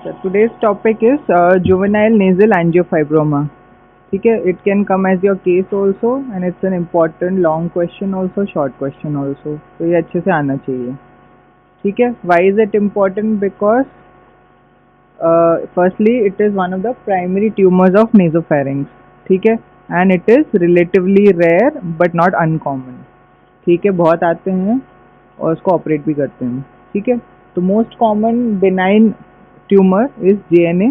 So today's topic is juvenile nasal angiofibroma. ठीक है, it can come as your case also and it's an important long question also, short question also. तो ये अच्छे से आना चाहिए. ठीक है, why is it important? Because firstly it is one of the primary tumors of nasopharynx. ठीक है, and it is relatively rare but not uncommon. ठीक है, बहुत आते हैं और उसको ऑपरेट भी करते हैं. ठीक है, तो most common benign tumour is JNA,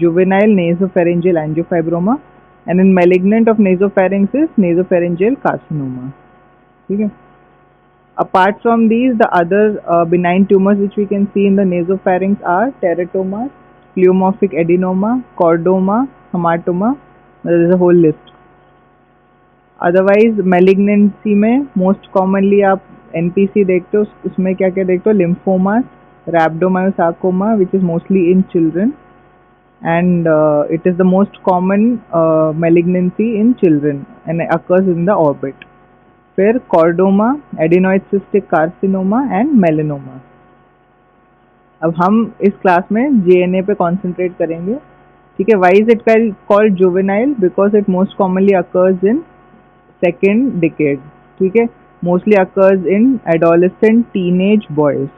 juvenile nasopharyngeal angiofibroma, and in malignant of nasopharynx is nasopharyngeal carcinoma. ठीक है, apart from these the other benign tumors which we can see in the nasopharynx are teratomas, pleomorphic adenoma, chordoma, hematoma. There is a whole list. Otherwise malignancy में most commonly आप NPC देखते हो, उसमें क्या क्या देखते हो? Lymphoma, rhabdomyosarcoma which is mostly in children, and it is the most common malignancy in children and occurs in the orbit. फिर chordoma, adenoid cystic carcinoma and melanoma. अब हम इस क्लास में JNA पे कॉन्सेंट्रेट करेंगे. ठीक है, why is it called juvenile? Because it most commonly occurs in second decade. ठीक है, mostly occurs in adolescent teenage boys,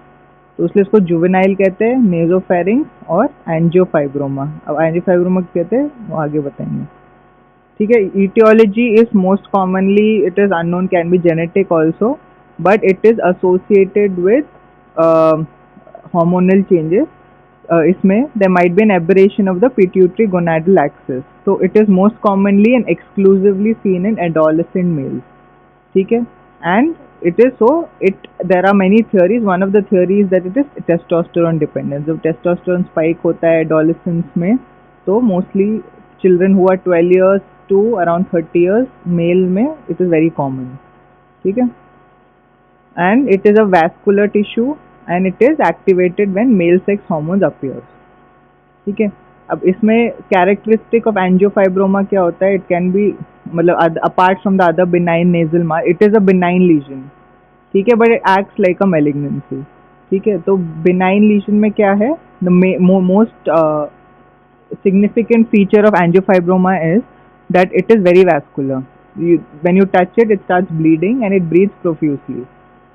तो इसलिए इसको जुवेनाइल कहते हैं. नेजोफेरिंक्स और एंजियोफाइब्रोमा. अब एंजियोफाइब्रोमा कहते हैं वो आगे बताएंगे. ठीक है, etiology is most commonly it is unknown, can be genetic also, but it is associated with hormonal changes. इसमें there might be an aberration of the pituitary gonadal axis, so it is most commonly and exclusively seen in adolescent males. ठीक है, and it is so it there are many theories. One of the theories that it is testosterone dependent. जब testosterone spike होता है adolescence में, तो mostly children who are 12 years to around 30 years male में it is very common. ठीक है, and it is a vascular tissue and it is activated when male sex hormones appears. ठीक है, अब इसमें कैरेक्टरिस्टिक ऑफ एंजियोफाइब्रोमा क्या होता है? इट कैन बी मतलब apart from the other benign nasal mass, it is a benign lesion. ठीक है, but it acts like a malignancy. ठीक है, तो बिनाइन लीजन में क्या है? The most significant feature of angiofibroma is that it is very vascular. When you touch it, it starts bleeding and it bleeds profusely.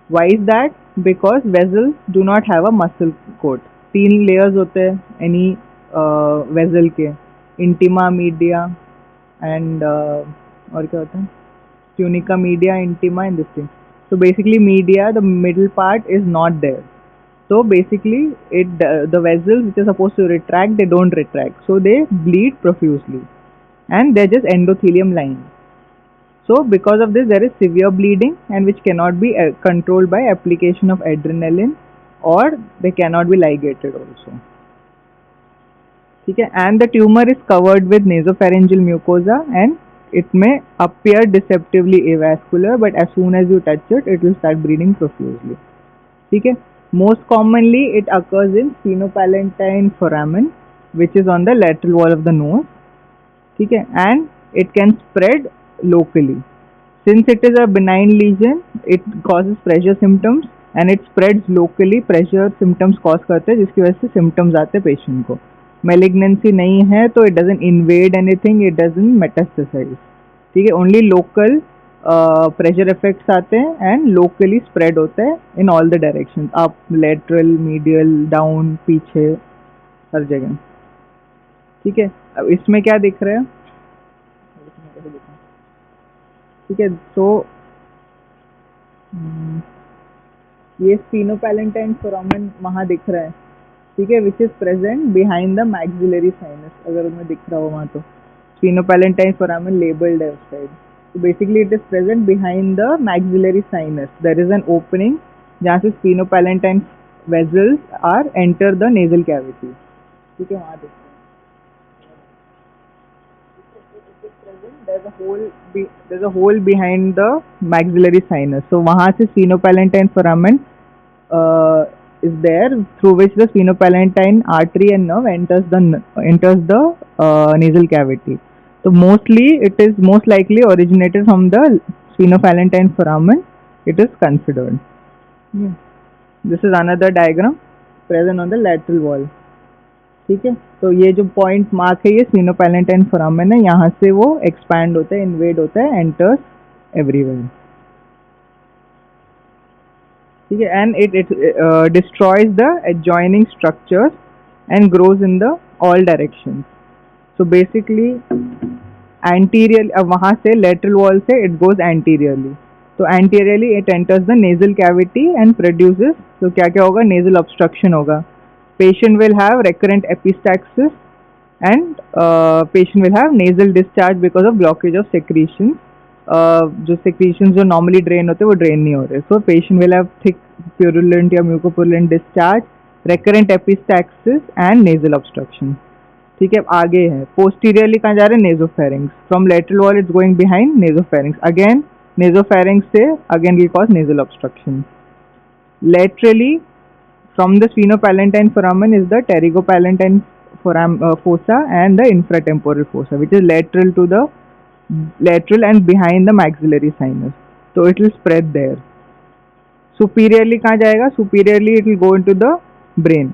Why is that? Because vessels do not have a muscle coat. 3 layers होते हैं any vessel के, intima, media and और क्या होता है? Tunica, media, intima and this thing. So basically media, the middle part is not there. So basically the vessels which are supposed to retract, they don't retract, so they bleed profusely and they're just endothelium lines. So because of this there is severe bleeding and which cannot be controlled by application of adrenaline, or they cannot be ligated also. ठीक है, and the tumor is covered with nasopharyngeal mucosa and it may appear deceptively avascular, but as soon as you touch it, it will start bleeding profusely. ठीक है, most commonly it occurs in sphenopalatine foramen which is on the lateral wall of the nose. ठीक है, and it can spread locally. Since it is a benign lesion, it causes pressure symptoms and it spreads locally. Pressure symptoms cause करते हैं जिसकी वजह से symptoms आते हैं patient को. Malignancy नहीं है तो it doesn't invade anything, it doesn't metastasize. ठीक है, only local प्रेशर इफेक्ट्स आते हैं एंड लोकली स्प्रेड होता है in all the direction, up, lateral, medial, down, पीछे, हर जगह. ठीक है, अब इसमें क्या दिख रहा है? ठीक है, तो ये स्फीनोपैलेंटाइन फोरामेन वहाँ दिख रहा है. ठीक है, which is present behind the maxillary sinus. अगर उन्हें दिख रहा हो वहाँ तो स्फीनोपैलेंटाइन फोरामेन लेबल्ड है उस side. So basically it is present behind the maxillary sinus. There is an opening जहाँ से sphenopalatine vessels are enter the nasal cavity. ठीक है, वहाँ देखते हैं. There's a hole behind the maxillary sinus. So वहाँ से sphenopalatine foramen is there, through which the sphenopalatine artery and nerve enters the nasal cavity. So mostly it is most likely originated from the sphenopalatine foramen, it is considered. This is another diagram present on the lateral wall. ठीक है, तो ये जो point mark है ये स्फीनोपैलेंटाइन foramen है, यहाँ से वो एक्सपैंड होता है, इन्वेड होता है, एंटर्स एवरीवेयर। ठीक है, and it destroys the adjoining structures and grows in the all directions. So basically anterior, अब वहाँ से लेटरल वॉल से इट गोज एंटीरियरली, तो anteriorly it enters the nasal cavity and produces, तो क्या क्या होगा, नेजल ऑब्स्ट्रक्शन होगा, patient will have recurrent epistaxis, and patient will have nasal discharge because of blockage of secretions. जो secretions जो normally drain होते हैं वो drain नहीं हो रहे, so patient will have thick purulent या mucopurulent discharge, recurrent epistaxis and nasal obstruction. ठीक है, आगे है posteriorly कहाँ जा रहे हैं, nasopharynx, from lateral wall it's going behind nasopharynx, again nasopharynx से again will cause nasal obstruction. Laterally from the sphenopalatine foramen is the pterygopalatine fossa and the infratemporal fossa, which is lateral and behind the maxillary sinus. So it will spread there. Superiorly कहाँ जाएगा, superiorly it will go into the brain.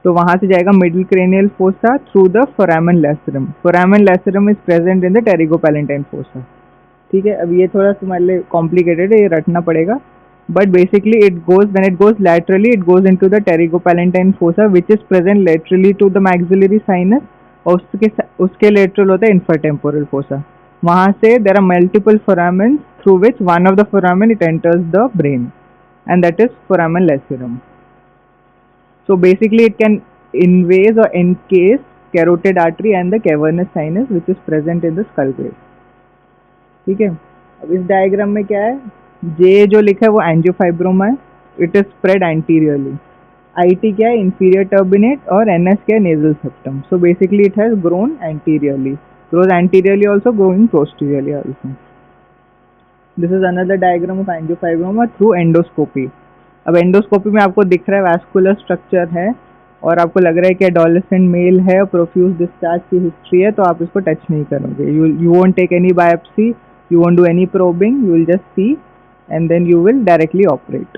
तो वहाँ से जाएगा middle cranial fossa through the foramen lacerum. Foramen lacerum is present in the pterygopalatine fossa. ठीक है, अब ये थोड़ा तुम्हारे लिए कॉम्प्लिकेटेड है, ये रटना पड़ेगा, but basically when it goes laterally it goes into the pterygopalatine fossa which is present laterally to the maxillary sinus, और उसके lateral होता है infratemporal fossa. वहाँ से there are multiple foramens through which one of the foramen it enters the brain, and that is foramen lacerum. So basically it can invade or encase carotid artery and the cavernous sinus which is present in the skull base. ठीक है, अब इस diagram में क्या है, जे जो लिखा है वो एंजियोफाइब्रोमा है, it is spread anteriorly, IT क्या है, इंफीरियर टर्बिनेट, और एनएस क्या है, nasal septum. So basically it has grown anteriorly, grows anteriorly also, growing posteriorly also. This is another diagram of angiofibroma through endoscopy. अब endoscopy में आपको दिख रहा है वैस्कुलर स्ट्रक्चर है, और आपको लग रहा है कि एडोलेसेंट मेल है और प्रोफ्यूज डिस्चार्ज की हिस्ट्री है, तो आप इसको टच नहीं करोगे. You won't take any biopsy, you won't do any probing, you will just see and then you will directly operate.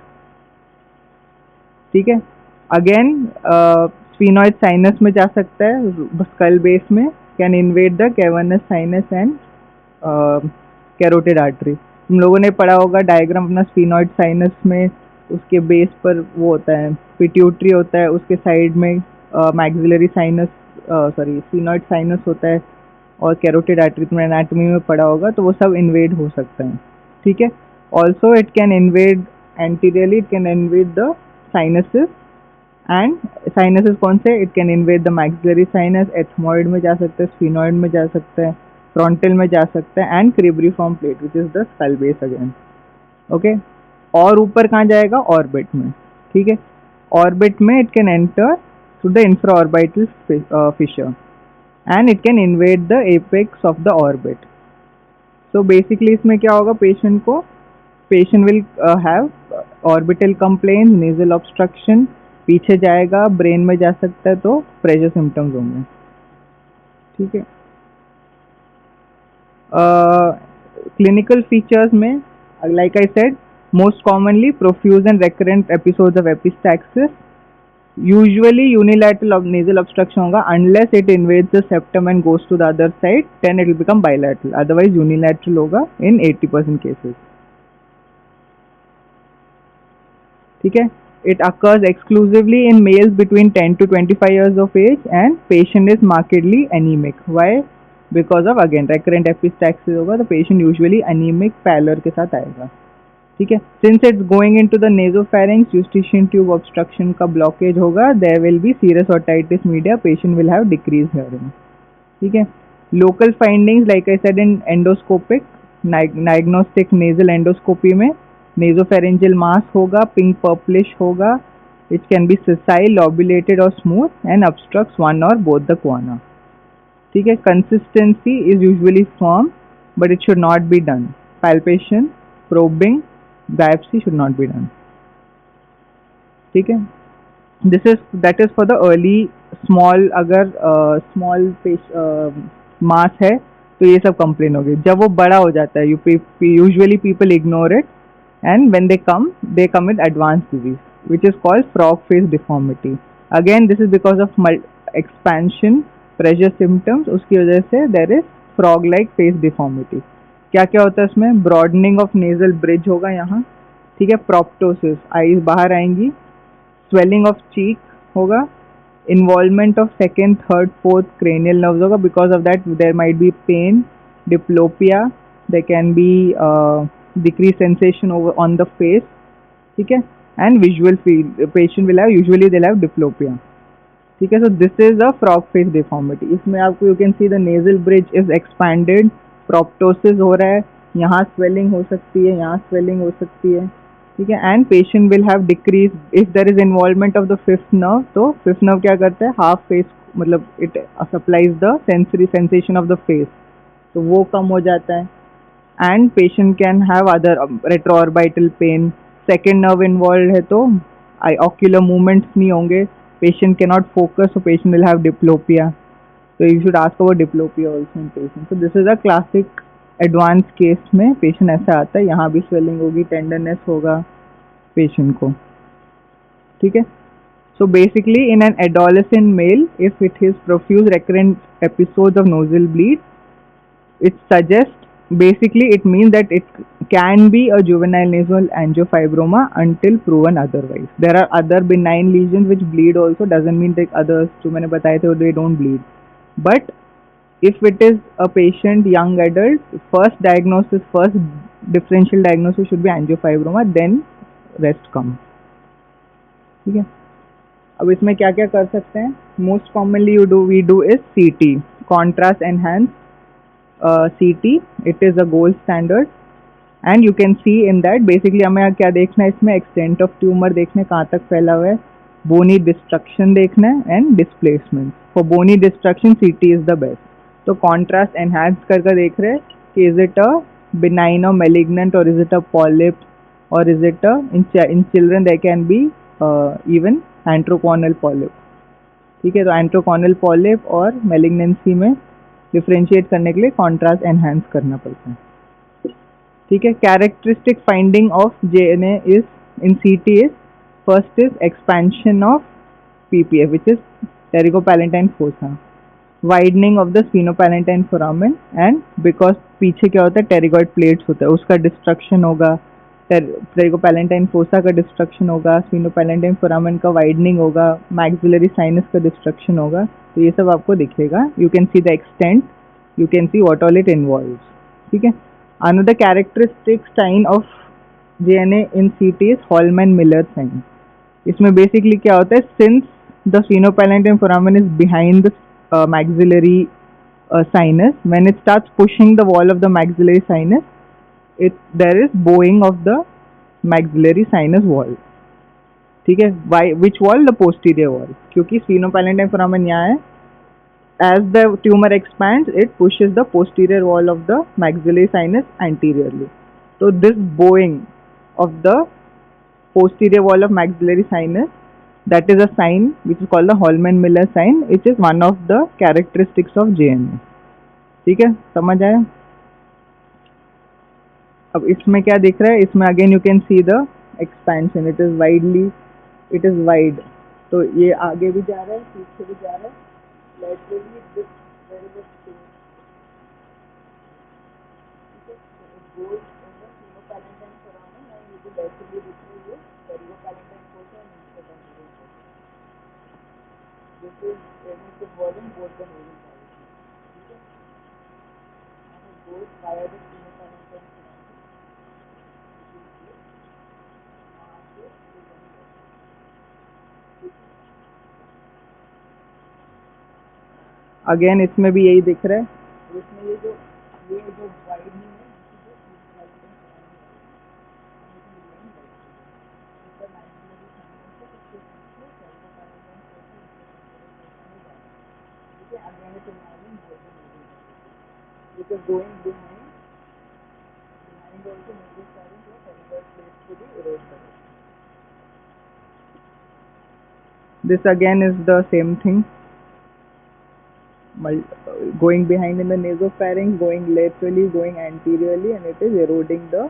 ठीक है, अगेन स्फीनॉइड साइनस में जा सकता है, स्कल बेस में, can invade the cavernous sinus and carotid artery. तुम लोगों ने पढ़ा होगा डायग्राम अपना, स्फीनॉइड साइनस में उसके बेस पर वो होता है पिट्यूटरी होता है, उसके साइड में maxillary sinus, sorry sphenoid sinus होता है, और कैरोटिड आर्टरी तुमने एनाटॉमी में पढ़ा होगा, तो वो सब इन्वेड हो सकता है. ठीक है, also it can invade anteriorly, it can invade the sinuses, and sinuses कौन से, it can invade the maxillary sinus, ethmoid में जा सकता है, स्फीनॉइड में जा सकता है, फ्रंटल में जा सकता है, and cribriform plate which is the skull base again. Okay, और ऊपर कहाँ जाएगा, ऑर्बिट में. ठीक है, ऑर्बिट में it can enter through the infraorbital fissure and it can invade the apex of the orbit. So basically इसमें क्या होगा, patient will have orbital complain, nasal obstruction, पीछे जाएगा, ब्रेन में जा सकता है, तो प्रेशर सिम्टम्स होंगे. ठीक है, क्लिनिकल फीचर्स में like I said, most commonly profuse and recurrent episodes of epistaxis, usually unilateral nasal obstruction होगा, unless it invades the septum and goes to the other side, then it will become bilateral, otherwise unilateral होगा in 80% cases. ठीक है, it occurs exclusively in males between 10 to 25 years of age and patient is markedly anemic. Why? Because of again recurrent epistaxis होगा, तो patient usually anemic pallor के साथ आएगा. ठीक है, since it's going into the nasopharynx, eustachian tube obstruction का blockage होगा, there will be serous otitis media, patient will have decreased hearing. ठीक है, local findings like I said in endoscopic diagnostic nasal endoscopy में nasopharyngeal mass होगा, pink purplish होगा, which can be sessile, lobulated or smooth and obstructs one or both the guana. ठीक है, consistency is usually firm but it should not be done. Palpation, probing, biopsy should not be done. ठीक है, that is for the early small. अगर small mass है तो ये सब complain होगी. जब वो बड़ा हो जाता है, usually people ignore it, and when they come with advanced disease which is called frog face deformity. Again, this is because of expansion, pressure symptoms, उसकी वजह से there is frog like face deformity. क्या क्या होता है इसमें? Broadening of nasal bridge होगा यहाँ, ठीक है, प्रोप्टोसिस, आईज बाहर आएंगी, स्वेलिंग ऑफ चीक होगा, involvement of second, third, fourth cranial nerves होगा, because of that there might be pain, diplopia, there can be decrease sensation over on the face, ठीक है, and visual field, patient will have, usually they have diplopia, ठीक है। So this is a frog face deformity. इसमें आपको you can see the nasal bridge is expanded, proptosis हो रहा है, यहाँ स्वेलिंग हो सकती है, यहाँ स्वेलिंग हो सकती है, ठीक है, and patient will have decrease if there is involvement of the fifth nerve. तो फिफ्थ नर्व क्या करता है? हाफ फेस, मतलब it supplies the sensory sensation of the face, तो वो कम हो जाता है, and patient can have other retroorbital pain. Second nerve involve है तो आई ऑक्यूलर मूवमेंट्स नहीं होंगे, patient can not focus, so patient will have diplopia. So you should ask about diplopia also in patient. So this is a classic advanced case में patient ऐसा आता है, यहाँ भी स्वेलिंग होगी, टेंडरनेस होगा पेशेंट को, ठीक है। So basically in an adolescent male, if it is profuse recurrent episodes of nasal bleed, it suggests, basically it means that it can be a juvenile nasal angiofibroma until proven otherwise. There are other benign lesions which bleed also, doesn't mean that others जो मैंने बताए थे they don't bleed, but if it is a patient young adult, first diagnosis, first differential diagnosis should be angiofibroma, then rest comes, ठीक है। अब इसमें क्या क्या कर सकते हैं? Most commonly we do is CT, contrast enhance CT, it is a gold standard, and you can see in that basically हमें क्या देखना है इसमें? एक्सटेंट ऑफ ट्यूमर देखना है, कहाँ तक फैला हुआ है, बोनी डिस्ट्रक्शन देखना है, and displacement. For bony destruction CT is the best. तो कॉन्ट्रास्ट एनहांस करके देख रहे हैं कि is it a benign or malignant, or is it a polyp, or is it a in children there can be even antroconal polyp, ठीक है। तो एंट्रोकॉनल polyp और मेलिग्नेंसी में डिफ्रेंशिएट करने के लिए कॉन्ट्रास्ट एनहांस करना पड़ता है, ठीक है। Characteristic finding of JNA is in CT is, first is expansion of PPF which is pterygopalatine fossa, widening of the sphenopalatine foramen, and because पीछे क्या होता है? टेरिगॉइड प्लेट्स होता है, उसका डिस्ट्रक्शन होगा, टेरिकोपैलेंटाइन फोसा का डिस्ट्रक्शन होगा, स्फीनोपैलेंटाइन फोरामेन का वाइडनिंग होगा, मैक्सिलरी साइनस का डिस्ट्रक्शन होगा, तो ये सब आपको दिखेगा। You can see the extent, you can see what all it involves, ठीक है। Another characteristic sign of JNA in CT is Holman Miller sign. इसमें बेसिकली क्या होता है? Since the sphenopalatine foramen is behind the maxillary sinus, when it starts pushing the wall of the maxillary sinus, there is bowing of the maxillary sinus wall, ठीक है। Why? Which wall? The posterior wall, क्योंकि स्फीनोपैलेंटाइन foramen यहाँ है, as the tumor expands it pushes the posterior wall of the maxillary sinus anteriorly. So this bowing of the posterior wall of maxillary sinus, that is a sign which is called the Hallman-Miller sign, which is one of the characteristics of JNA, ठीक है। समझ आया? अब इसमें क्या दिख रहा है? इसमें again you can see the expansion, it is widely, it is wide, तो ये आगे भी जा रहा है, पीछे भी जा रहा है, laterally this there is a space, ठीक है। So it goes in the pseudopalatine foramen and you will laterally receive this pseudopalatine fossa and interpalatine fossa. This is involving both the nasal cavities, ठीक है, and it goes via the pseudopalatine foramen, which is here, वहाँ से again इसमें भी यही दिख रहा है। इसमें ये जो वाइडनिंग है, again it involving both the nasal cavities, which is going behind also nasal cavities, so pterygoid plates to be eroded. This again is the same thing, going behind in the nasopharynx, going laterally, going anteriorly, and it is eroding the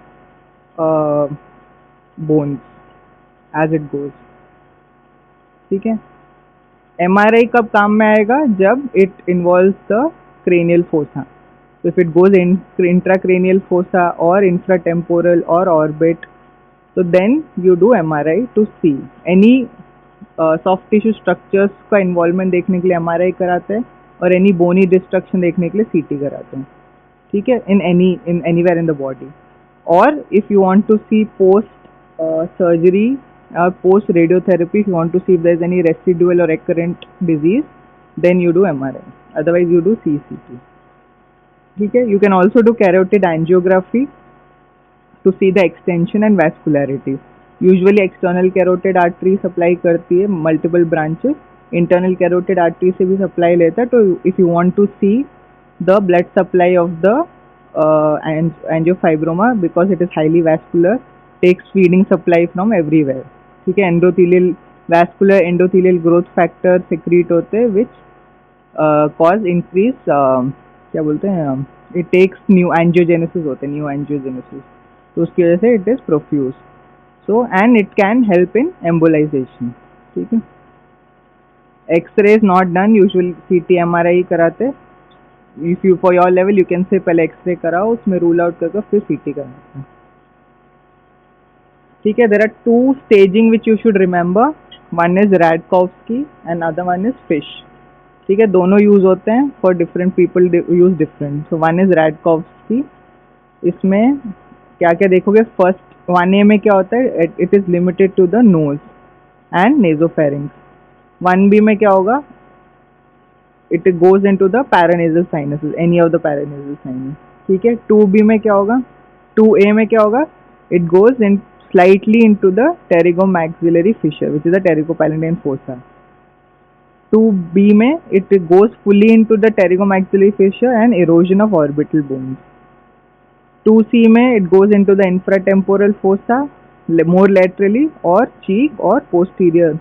bones as it goes, ठीक है। MRI कब काम में आएगा? जब it involves the cranial fossa. So if it goes in intracranial fossa or infratemporal or orbit, so then you do MRI to see any soft tissue structures का involvement देखने के लिए MRI कराते हैं, और any bony destruction देखने के लिए CT कराते हैं, ठीक है, in anywhere in the body. Or if you want to see post surgery post radiotherapy, if you want to see if there is any residual or recurrent disease, then you do MRI, otherwise you do CCT. ठीक है. You can also do carotid angiography to see the extension and vascularity. Usually external carotid artery supply करती है multiple branches, internal carotid artery से भी supply लेता है. तो if you want to see the blood supply of the angiofibroma, because it is highly vascular, takes feeding supply from everywhere. ठीक है. Endothelial vascular endothelial growth factor secrete होते हैं which cause increase क्या बोलते हैं, it takes new angiogenesis होते हैं, new angiogenesis, तो उसकी वजह से it is profuse. So and it can help in embolization. ठीक है. X-ray is not done, usually CT MRI ही कराते. If you for your level you can say पहले X-ray कराओ, उसमें rule out करके फिर CT कराते हैं. ठीक है. There are two staging which you should remember. One is Radkowski and other one is Fish. ठीक है. दोनों यूज होते हैं for different people use different. So one is Radkowski. इसमें क्या क्या देखोगे? फर्स्ट 1A में क्या होता है? It is limited to the nose and nasopharynx. 1B में क्या होगा? It goes into the paranasal sinuses, any of the paranasal sinus. ठीक है. 2B में क्या होगा? 2A में क्या होगा? It goes in slightly into the pterygomaxillary fissure, which is the pterygopalatine fossa. 2B में it goes fully into the pterygomaxillary fissure and erosion of orbital bones. 2C में it goes into the infratemporal fossa more laterally or cheek or posterior.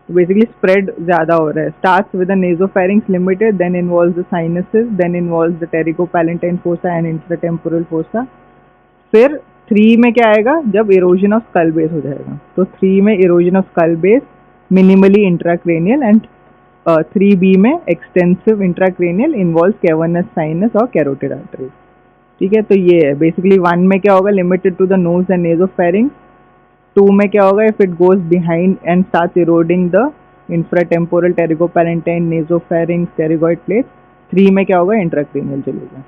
Basically spread ज़्यादा हो रहा है. Starts with the nasopharynx limited, then involves the sinuses, then involves the pterygopalatine fossa and infratemporal fossa. फिर 3 में क्या आएगा? जब erosion of skull base हो जाएगा. तो 3 में erosion of skull base minimally intracranial, and 3B में extensive intracranial involves cavernous sinus और carotid artery. ठीक है. तो ये है बेसिकली. 1 में क्या होगा? Limited to the nose and nasopharynx. 2 में क्या होगा? If it goes behind and starts eroding the infratemporal pterygopalatine nasopharynx pterygoid plate. 3 में क्या होगा? इंट्राक्रेनियल चलेगा.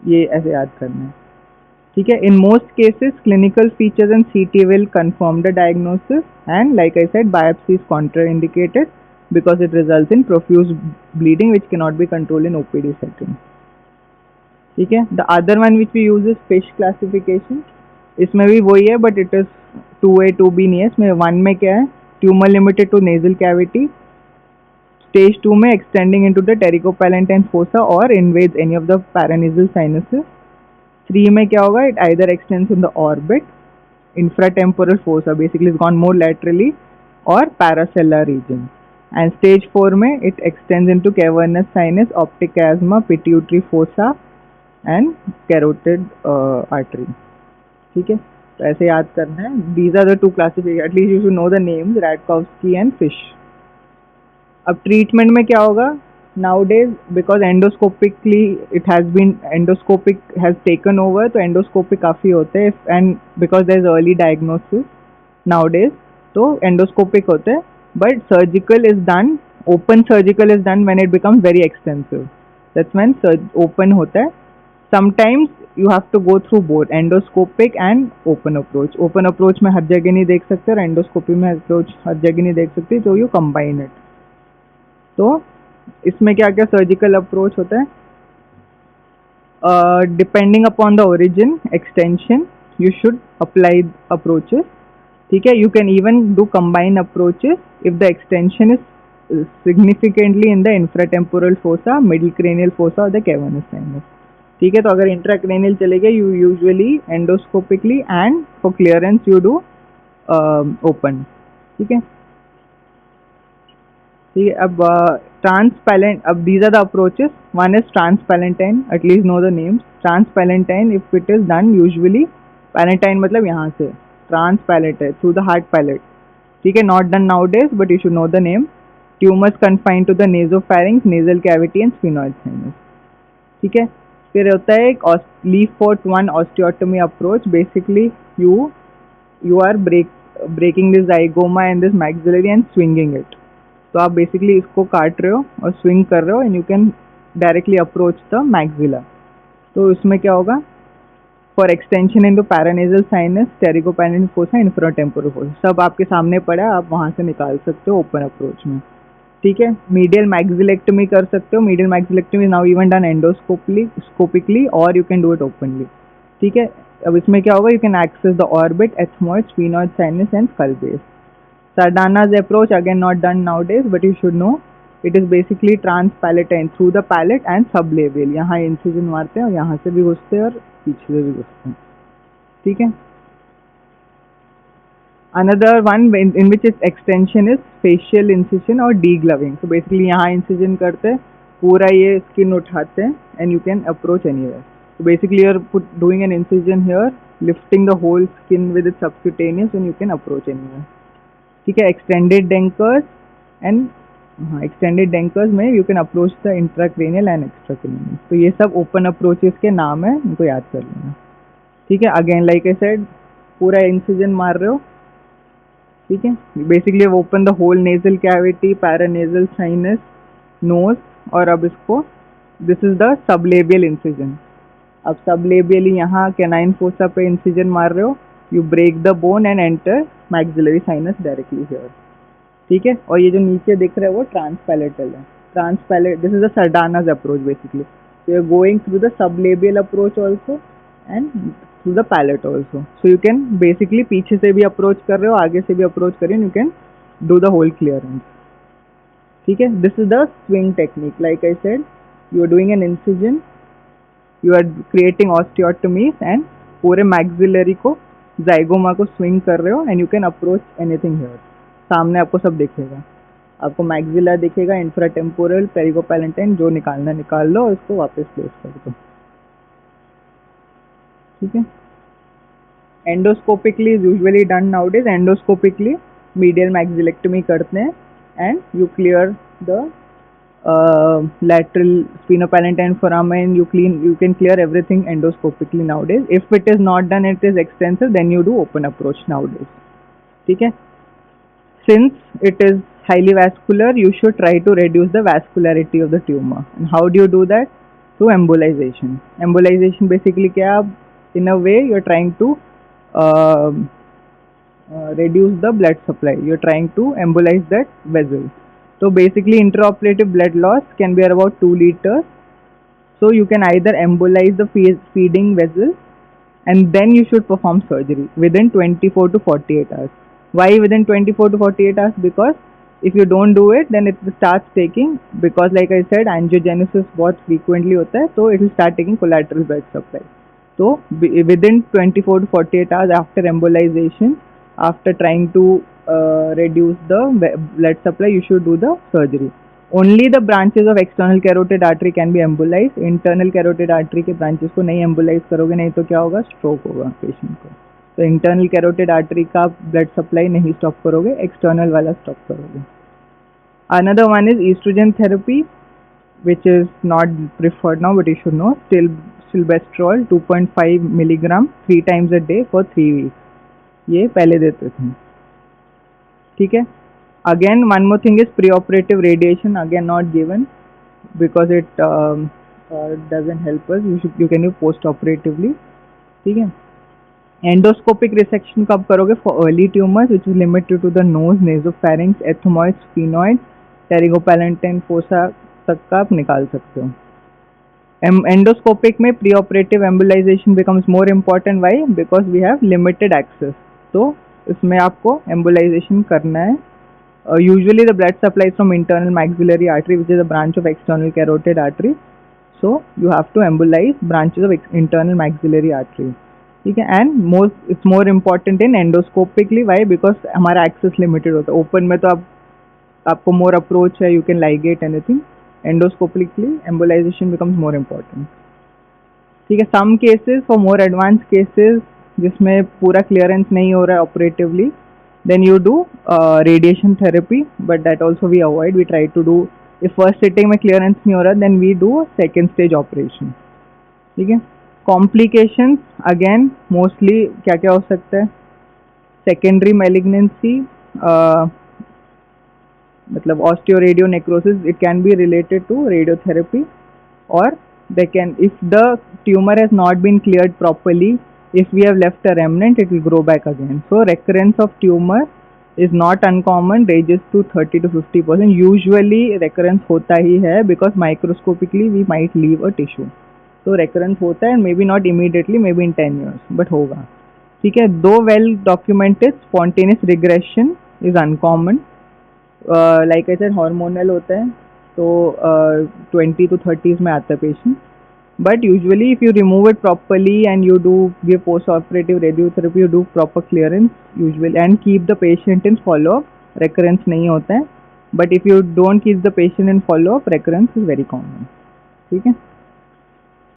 ये ऐसे याद करना है. ठीक है. In most cases clinical features and CT will confirm the diagnosis, and like I said, biopsy is contraindicated because it results in profuse bleeding which cannot be controlled in OPD setting. ठीक है. The other one which we use is Fisch classification. इसमें भी वही है but it is 2A 2B नहीं है. इसमें 1 में क्या है? Tumour limited to nasal cavity. Stage 2 में extending into the pterygopalatine fossa और invades any of the paranasal sinuses. 3 में क्या होगा? It either extends in the orbit, infratemporal fossa basically it's gone more laterally, or paracellular region. And stage 4 में it extends into cavernous sinus, optic chiasma, pituitary fossa and carotid artery. ठीक है. तो ऐसे याद करना है. These are the two classifications. At least you should know the names, Radkowski and Fish. अब treatment में क्या होगा? Nowadays, because endoscopically it has been endoscopic has taken over, तो endoscopic काफ़ी होते हैं, and because there is early diagnosis nowadays, तो endoscopic होते हैं. But surgical is done, open surgical is done when it becomes very extensive. That's when open होता है. Sometimes you have to go through both endoscopic and open approach. Open approach में हर जगह नहीं देख सकते और endoscopy में approach हर जगह नहीं देख सकते, तो you combine it. तो इसमें क्या क्या सर्जिकल अप्रोच होता है? Depending upon the origin extension you should apply approaches. ठीक है. You can even do combine approaches if the extension is significantly in the infratemporal fossa, middle cranial fossa और the cavernous sinus. ठीक है. तो अगर intracranial चलेगा you usually endoscopically, and for clearance you do open. ठीक है. ठीक है. अब ट्रांसपैलेंट. अब these are the approaches. One is transpalantine. At least know the names. Transpalantine, if it is done usually, palantine मतलब यहाँ से, transpalate through the heart palate. ठीक है. Not done nowadays, but you should know the name. Tumours confined to the nasopharynx, nasal cavity and sphenoid sinus. ठीक है, फिर होता है एक Le Fort 1 osteotomy approach. Basically you are breaking this zygoma and this maxillary and swinging it. तो आप basically इसको काट रहे हो और स्विंग कर रहे हो and you can directly approach the maxilla. तो इसमें क्या होगा, for extension in the paranasal sinus, pterygopalatine fossa, infratemporal fossa, सब आपके सामने पड़ा है, आप वहाँ से निकाल सकते हो ओपन अप्रोच में। ठीक है, मीडियल मैक्सिलेक्टमी कर सकते हो। Medial maxillectomy now even done endoscopically और you can do it openly. ठीक है, अब इसमें क्या होगा, you can access the orbit, ethmoid, sphenoid sinus and skull base. Sardana's approach again not done nowadays, but you should know it is basically transpalatine through the palate and sublabial। यहाँ incision मारते हैं और यहाँ से भी घुसते हैं और पीछे से भी घुसते हैं। ठीक है, another one in which its extension is facial incision or degloving। So basically यहाँ incision करते हैं, पूरा ये skin उठाते हैं and you can approach anywhere। So basically you are doing an incision here, lifting the whole skin with its subcutaneous and you can approach anywhere। ठीक है, extended Denker's and extended Denker's में you can approach the intracranial and extracranial. तो ये सब open approaches के नाम है, इनको याद कर लेना। ठीक है, अगेन लाइक आई सेड, पूरा इंसिजन मार रहे हो। ठीक है, basically open the whole nasal cavity, paranasal sinus, nose, और अब इसको this is the sublabial incision. अब सबलेबियली यहाँ कैनाइन फोसा पे इंसिजन मार रहे हो, you break the bone and enter maxillary sinus directly here. ठीक है, और ये जो नीचे दिख रहा है वो ट्रांसपैलेटल है। Transpalate, this is the Sardana's approach basically. So you're going through the sublabial approach also and through the palate also. So you can basically पीछे से भी अप्रोच कर रहे हो, आगे से भी अप्रोच कर रहे हो, you can do the whole clearance. ठीक है, this is the swing technique. Like I said, you are doing an incision, you are creating osteotomies and पूरे maxillary को जाइगोमा को स्विंग कर रहे हो and you can approach anything here. सामने आपको सब दिखेगा, आपको मैक्सिला दिखेगा, इंफ्राटेम्पोरल, पेरिकोपैलेंटाइन, जो निकालना निकाल लो और इसको वापस प्लेस कर दो। ठीक है, endoscopically is usually done nowadays. Endoscopically medial maxillectomy करते हैं and you clear the lateral sphenopalatine foramen, you can clear everything endoscopically nowadays. If it is not done, it is extensive, then you do open approach nowadays. ठीक है, since it is highly vascular, you should try to reduce the vascularity of the tumor. And how do you do that? Through embolization. Embolization basically क्या, in a way you are trying to reduce the blood supply, you are trying to embolize that vessel. So basically intraoperative blood loss can be about 2 liters. So you can either embolize the feeding vessel and then you should perform surgery within 24 to 48 hours. Why within 24 to 48 hours? Because if you don't do it, then it starts taking, because like I said, angiogenesis बहुत frequently होता है, so it will start taking collateral blood supply. So within 24 to 48 hours after embolization, after trying to reduce the blood supply, you should do the surgery. Only the branches of external carotid artery can be embolized. Internal carotid artery के branches को नहीं embolize करोगे, नहीं तो क्या होगा, stroke होगा patient को। तो internal carotid artery का blood supply नहीं stop करोगे, external वाला stop करोगे। Another one is estrogen therapy, which is not preferred now, but you should know. Silbestrol 2.5 milligram 3 times a day for 3 weeks. ये पहले देते थे। ठीक है, again one more thing is preoperative radiation, again not given because it doesn't help us. You can do post operatively. ठीक है, endoscopic resection कब करोगे? For early tumors which is limited to the nose, nasopharynx, ethmoid, sphenoid, pterygopalatine fossa तक का आप निकाल सकते हो। Endoscopic में preoperative embolization becomes more important. Why? Because we have limited access. तो इसमें आपको embolization करना है। Usually the blood supply is from internal maxillary artery, which is a branch of external carotid artery. So you have to embolize branches of internal maxillary artery. ठीक है, and it's more important in endoscopically. Why? Because हमारा access limited होता है। Open में तो आपको more approach है, you can ligate anything. Endoscopically embolization becomes more important. ठीक है, some cases, for more advanced cases जिसमें पूरा clearance नहीं हो रहा है operatively, Then you do radiation therapy, but that also we avoid. We try to do, if first sitting में clearance नहीं हो रहा, then we do a second stage operation. ठीक है. Complications again mostly क्या क्या हो सकता है? Secondary malignancy, मतलब osteoradionecrosis, it can be related to radiotherapy, or they can, if the tumor has not been cleared properly, if we have left a remnant, it will grow back again. So recurrence of tumor is not uncommon, ranges to 30 to 50%. Usually recurrence होता ही है because microscopically we might leave a tissue. So recurrence होता है, maybe not immediately, maybe in 10 years, but होगा. ठीक है. Though well documented, spontaneous regression is uncommon. Like I said, hormonal होता है, तो 20 to 30s में आता है patient. But usually if you remove it properly and you do give post-operative radiotherapy, you do proper clearance usually and keep the patient in follow-up, recurrence नहीं होता है. But if you don't keep the patient in follow-up, recurrence is very common. ठीक है.